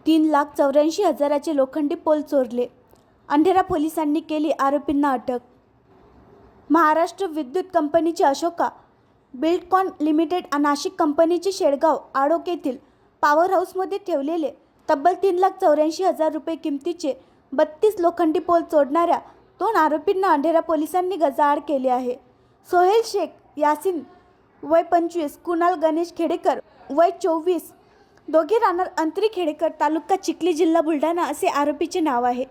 3,84,000चे लोखंडी पोल चोरले. अंधेरा पोलिसांनी केली आरोपींना अटक. महाराष्ट्र विद्युत कंपनीची अशोका बिल्डकॉन लिमिटेड नाशिक कंपनीचे शेळगाव आडोक येथील पॉवर हाऊसमध्ये ठेवलेले तब्बल 3,84,000 रुपये किमतीचे 32 लोखंडी पोल चोरणाऱ्या 2 आरोपींना अंधेरा पोलिसांनी गजाआड केले आहे. सोहेल शेख यासिन वय 25, कुणाल गणेश खेडेकर वय 24, दोघे राहणार अंतरी खेडेकर तालुका चिखली जिल्हा बुलढाणा असे आरोपीचे नाव आहे.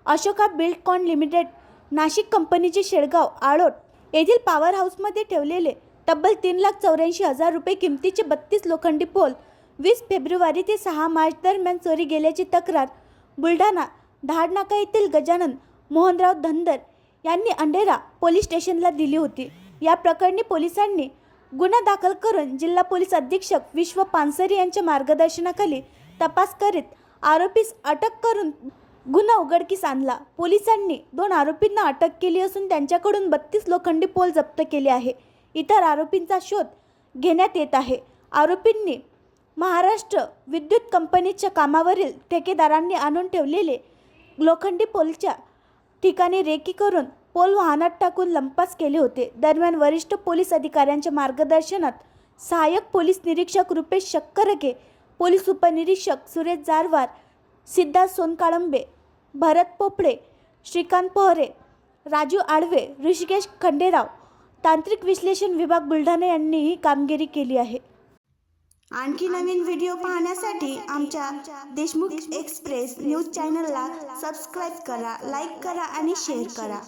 अशोका बिल्डकॉन लिमिटेड नाशिक कंपनीचे शेळगाव आडोट येथील पॉवर हाऊसमध्ये ठेवलेले तब्बल 3,84,000 रुपये किमतीचे 32 लोखंडी पोल 20 फेब्रुवारी ते 6 मार्च दरम्यान चोरी गेल्याची तक्रार बुलढाणा धाडनाका येथील गजानन मोहनराव धनगर यांनी अंधेरा पोलीस स्टेशनला दिली होती. या प्रकरणी पोलिसांनी गुन्हा दाखल करून जिल्हा पोलीस अधीक्षक विश्व पानसरे यांच्या मार्गदर्शनाखाली तपास करीत आरोपीस अटक करून गुन्हा उघडकीस आणला. पोलिसांनी 2 आरोपींना अटक केली असून त्यांच्याकडून 32 लोखंडी पोल जप्त केले आहे. इतर आरोपींचा शोध घेण्यात येत आहे. आरोपींनी महाराष्ट्र विद्युत कंपनीच्या कामावरील ठेकेदारांनी आणून ठेवलेले लोखंडी पोलच्या ठिकाणी रेकी करून पोल वाहनात टाकून लंपास केले होते. दरम्यान वरिष्ठ पोलीस अधिकाऱ्यांच्या मार्गदर्शनात सहाय्यक पोलीस निरीक्षक रुपेश शक्करके, पोलीस उपनिरीक्षक सुरेश जारवार, सिद्धार्थ सोनकाळंबे, भरत पोपळे, श्रीकांत पोहरे, राजू आडवे, ऋषिकेश खंडेराव, तांत्रिक विश्लेषण विभाग बुलढाणा यांनी ही कामगिरी केली आहे. आणखी नवीन व्हिडिओ पाहण्यासाठी आमच्या देशमुख एक्सप्रेस न्यूज चॅनलला सबस्क्राईब करा, लाईक करा आणि शेअर करा.